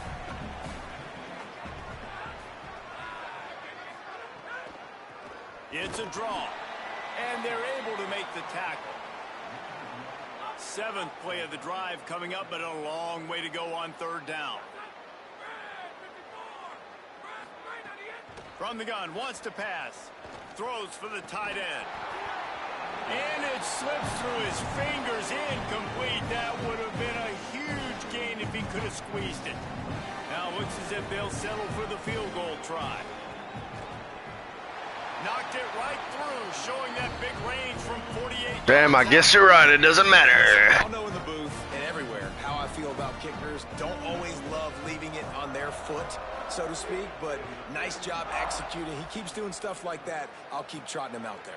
It's a draw, and they're able to make the tackle. 7th play of the drive coming up, but a long way to go on 3rd down. From the gun, wants to pass. Throws for the tight end. And it slips through his fingers, incomplete. That would have been a huge gain if he could have squeezed it. Now it looks as if they'll settle for the field goal try. Knocked it right through, showing that big range from 48. Damn, I guess you're right. It doesn't matter. I'll know in the booth and everywhere how I feel about kickers. Don't always love leaving it on their foot, so to speak, but nice job executing. He keeps doing stuff like that. I'll keep trotting him out there.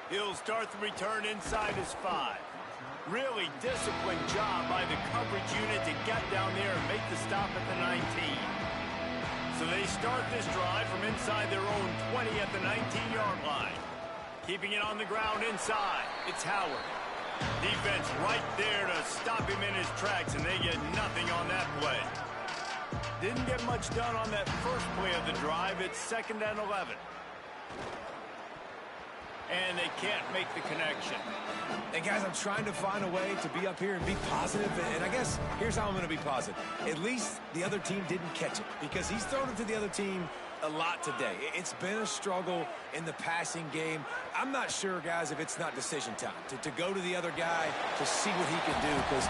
He'll start the return inside his 5. Really disciplined job by the coverage unit to get down there and make the stop at the 19. So they start this drive from inside their own 20 at the 19-yard line. Keeping it on the ground inside. It's Howard. Defense right there to stop him in his tracks, and they get nothing on that play. Didn't get much done on that first play of the drive. It's 2nd and 11. And they can't make the connection. And guys, I'm trying to find a way to be up here and be positive. And I guess here's how I'm going to be positive. At least the other team didn't catch it, because he's thrown it to the other team a lot today. It's been a struggle in the passing game. I'm not sure, guys, if it's not decision time to go to the other guy to see what he can do, because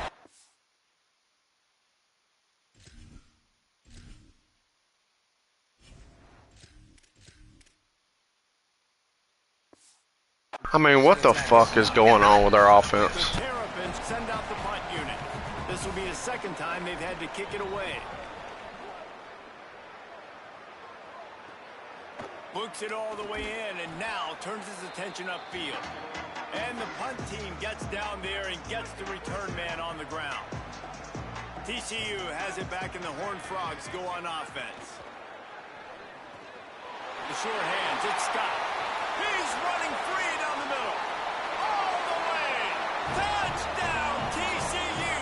I mean, what the fuck is going on with our offense? The Terrapins send out the punt unit. This will be the 2nd time they've had to kick it away. Books it all the way in, and now turns his attention upfield. And the punt team gets down there and gets the return man on the ground. TCU has it back, and the Horned Frogs go on offense. The sure hands, it's Scott. He's running free down the middle. All the way. Touchdown, TCU.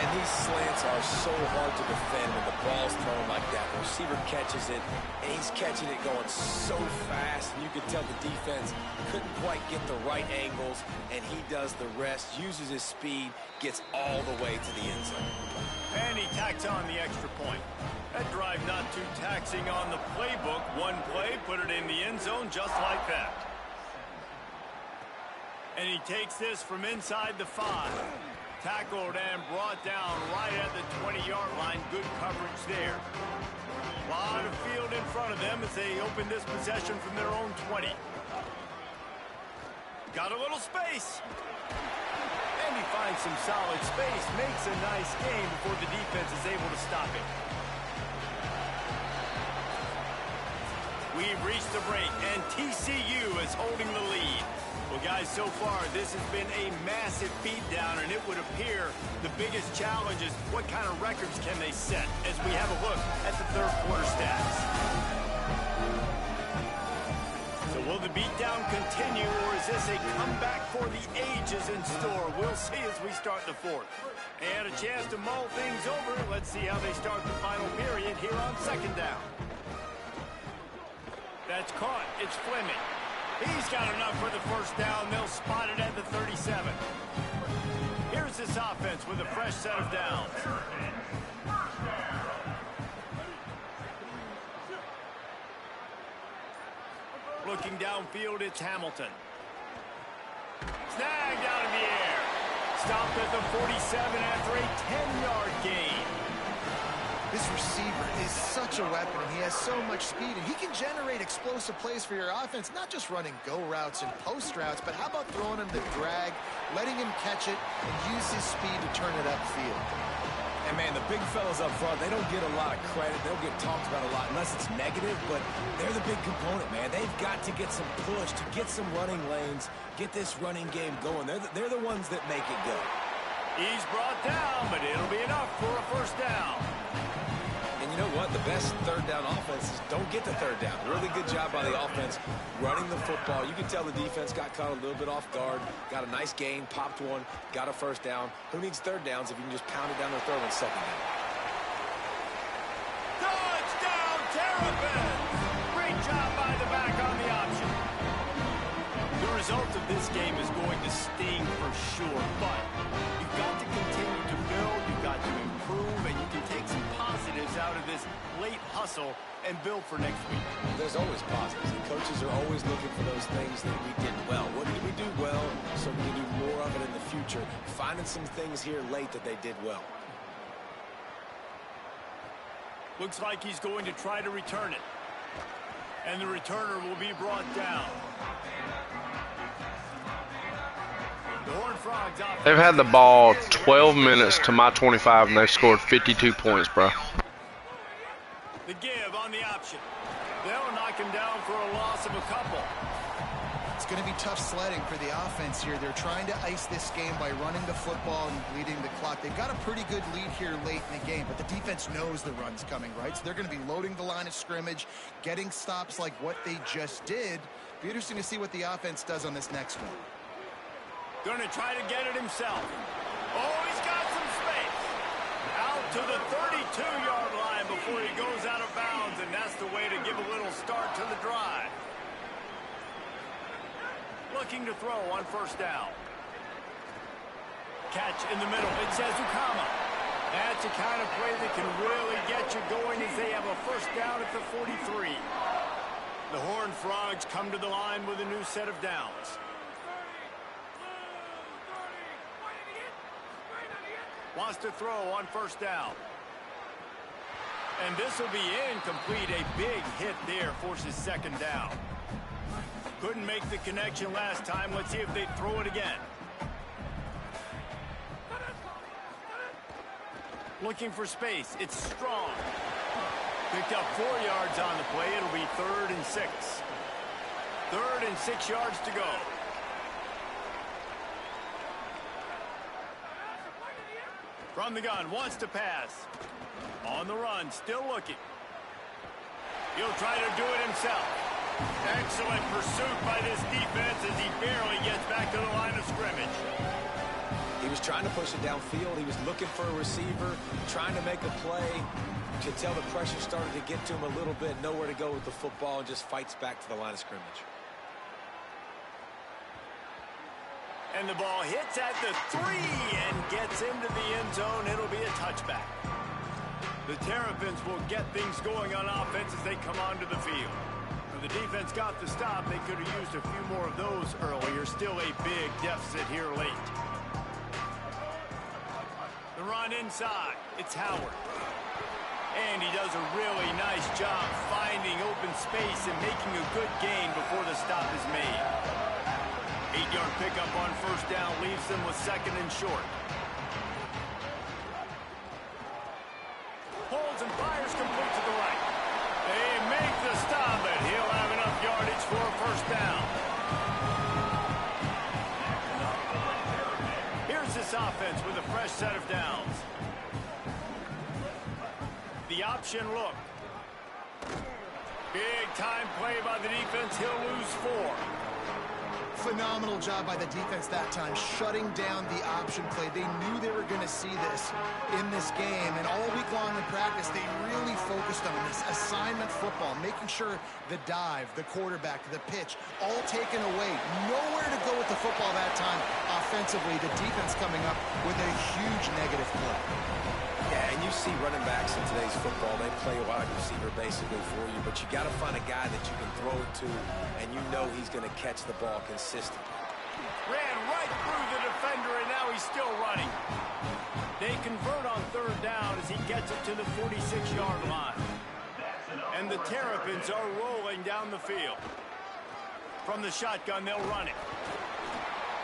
and these slants are so hard to defend when the ball's thrown like that. The receiver catches it, and he's catching it going so fast. You can tell the defense couldn't quite get the right angles, and he does the rest, uses his speed, gets all the way to the end zone. And he tacks on the extra point. That drive not too taxing on the playbook. One play, put it in the end zone just like that. And he takes this from inside the 5. Tackled and brought down right at the 20-yard line. Good coverage there. A lot of field in front of them as they open this possession from their own 20. Got a little space. And he finds some solid space. Makes a nice game before the defense is able to stop it. We've reached the break, and TCU is holding the lead. Well, guys, so far, this has been a massive beatdown, and it would appear the biggest challenge is what kind of records can they set as we have a look at the third quarter stats. So will the beatdown continue, or is this a comeback for the ages in store? We'll see as we start the fourth. And a chance to mull things over. Let's see how they start the final period here on second down. That's caught. It's Fleming. He's got enough for the first down. They'll spot it at the 37. Here's this offense with a fresh set of downs. Looking downfield, it's Hamilton. Snagged out of the air. Stopped at the 47 after a 10-yard gain. This receiver is such a weapon, and he has so much speed, and he can generate explosive plays for your offense, not just running go routes and post routes, but how about throwing him the drag, letting him catch it, and use his speed to turn it upfield. And, man, the big fellas up front, they don't get a lot of credit. They don't get talked about a lot unless it's negative, but they're the big component, man. They've got to get some push, to get some running lanes, get this running game going. They're the ones that make it go. He's brought down, but it'll be enough for a first down. And you know what? The best third down offenses don't get the third down. Really good job by the offense running the football. You can tell the defense got caught a little bit off guard, got a nice gain, popped one, got a first down. Who needs third downs if you can just pound it down their throat on second down? Touchdown, Terrapins! Great job by the back on the option. The result of this game is going to sting for sure, but you've got to continue to build, you've got to improve, and you can take some positives out of this late hustle and build for next week. There's always positives, and coaches are always looking for those things that we did well. What did we do well so we can do more of it in the future? Finding some things here late that they did well. Looks like he's going to try to return it. And the returner will be brought down. The Horned Frogs out. They've had the ball 12 minutes to my 25, and they've scored 52 points, bro. The give on the option. They'll knock him down for a loss of a couple. It's going to be tough sledding for the offense here. They're trying to ice this game by running the football and bleeding the clock. They've got a pretty good lead here late in the game, but the defense knows the run's coming, right? So they're going to be loading the line of scrimmage, getting stops like what they just did. Be interesting to see what the offense does on this next one. Going to try to get it himself. Oh, he's got some space. Out to the 32-yard line before he goes out of bounds, and that's the way to give a little start to the drive. Looking to throw on first down. Catch in the middle. It says Ukama. That's the kind of play that can really get you going as they have a first down at the 43. The Horned Frogs come to the line with a new set of downs. Wants to throw on first down. And this will be incomplete. A big hit there forces second down. Couldn't make the connection last time. Let's see if they throw it again. Looking for space. It's strong. Picked up 4 yards on the play. It'll be 3rd and 6. 3rd and 6 yards to go. From the gun, wants to pass. On the run, still looking. He'll try to do it himself. Excellent pursuit by this defense as he barely gets back to the line of scrimmage. He was trying to push it downfield. He was looking for a receiver, trying to make a play. You could tell the pressure started to get to him a little bit. Nowhere to go with the football, and just fights back to the line of scrimmage. And the ball hits at the 3 and gets into the end zone. It'll be a touchback. The Terrapins will get things going on offense as they come onto the field. When the defense got the stop, they could have used a few more of those earlier. Still a big deficit here late. The run inside. It's Howard. And he does a really nice job finding open space and making a good gain before the stop is made. 8-yard pickup on first down leaves them with 2nd and short. Holds and fires complete to the right. They make the stop, but he'll have enough yardage for a first down. Here's this offense with a fresh set of downs. The option look. Big time play by the defense. He'll lose 4. Phenomenal job by the defense that time, shutting down the option play. They knew they were going to see this in this game, and all week long in practice, they really focused on this assignment football, making sure the dive, the quarterback, the pitch, all taken away. Nowhere to go with the football that time offensively. The defense coming up with a huge negative play. Yeah, and you see running backs in today's football, they play a wide receiver basically for you, but you got to find a guy that you can throw it to, and you know he's going to catch the ball consistently. Ran right through the defender, and now he's still running. They convert on 3rd down as he gets it to the 46-yard line. And the Terrapins are rolling down the field. From the shotgun, they'll run it.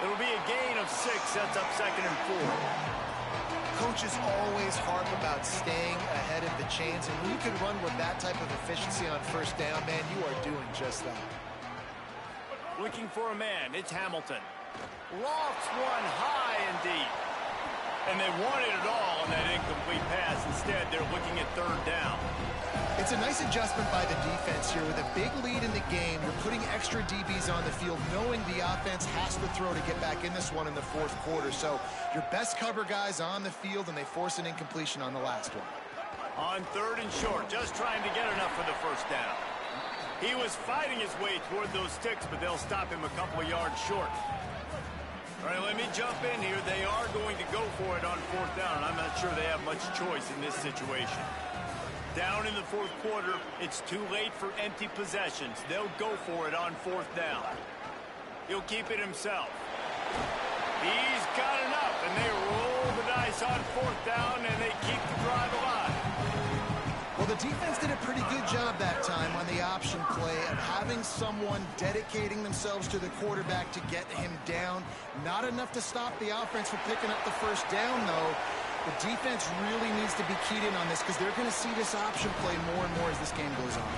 It'll be a gain of 6, sets up 2nd and 4. Coaches always harp about staying ahead of the chains, and when you can run with that type of efficiency on first down, man, you are doing just that. Looking for a man, it's Hamilton. Lofts one high and deep. And they wanted it all on that incomplete pass. Instead, they're looking at 3rd down. It's a nice adjustment by the defense here. With a big lead in the game, you're putting extra DBs on the field, knowing the offense has to throw to get back in this one in the 4th quarter. So your best cover guys on the field, and they force an incompletion on the last one. On 3rd and short, just trying to get enough for the first down. He was fighting his way toward those sticks, but they'll stop him a couple of yards short. All right, let me jump in here. They are going to go for it on 4th down. I'm not sure they have much choice in this situation. Down in the 4th quarter, it's too late for empty possessions. They'll go for it on 4th down. He'll keep it himself. He's got enough, and they roll the dice on 4th down, and they keep the drive alive. Well, the defense did a pretty good job that time on the option play of having someone dedicating themselves to the quarterback to get him down. Not enough to stop the offense from picking up the first down, though. The defense really needs to be keyed in on this because they're going to see this option play more and more as this game goes on.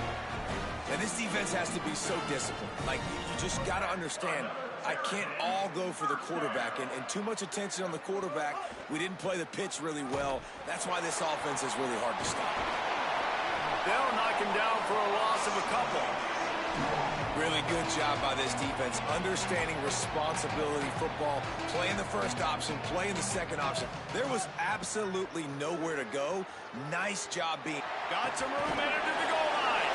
And this defense has to be so disciplined. Like, you just got to understand, I can't all go for the quarterback. And too much attention on the quarterback. We didn't play the pitch really well. That's why this offense is really hard to stop. They'll knock him down for a loss of a couple. Really good job by this defense, understanding responsibility football, playing the first option, playing the second option. There was absolutely nowhere to go. Nice job being. Got some room headed to the goal line.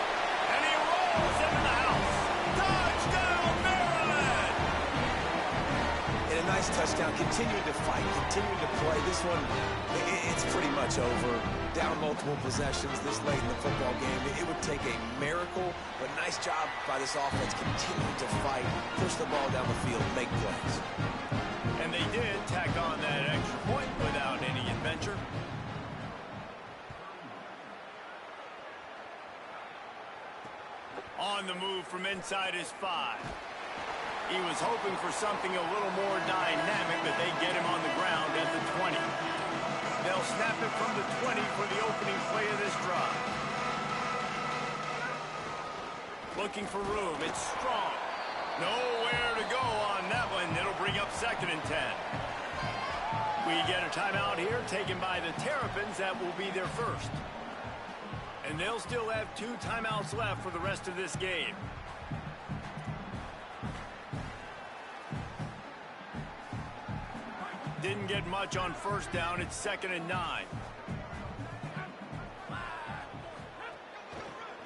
And he rolls into the house. Touchdown, Maryland! And a nice touchdown, continuing to fight, continuing to play. This one, it's pretty much over. Down multiple possessions this late in the football game. It would take a miracle, but nice job by this offense continuing to fight, push the ball down the field, make plays. And they did tack on that extra point without any adventure. On the move from inside his 5. He was hoping for something a little more dynamic, but they get him on the ground at the 20. They'll snap it from the 20 for the opening play of this drive. Looking for room. It's strong. Nowhere to go on that one. It'll bring up 2nd and 10. We get a timeout here taken by the Terrapins. That will be their first. And they'll still have 2 timeouts left for the rest of this game. Didn't get much on first down. It's 2nd and 9.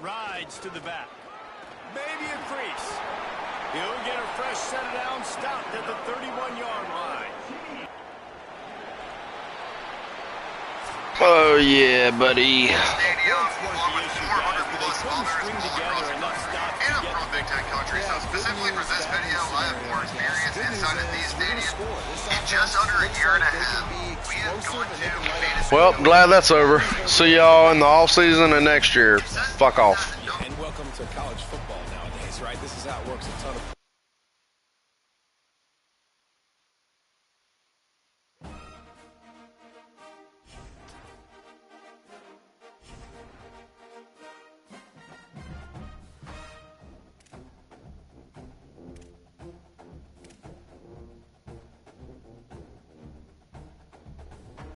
Rides to the back. Maybe a crease. He'll get a fresh set down, stopped at the 31-yard line. Oh yeah, buddy. Stadium, along with 400 plus others all across the country. And I'm from Big Ten country, so specifically for this video, I have more experience inside of these stadiums. In just under a year and a half, we have gone to fantasy. Well, glad that's over. See y'all in the off season and next year. Fuck off. And welcome to college football nowadays, right? This is how it works. A ton of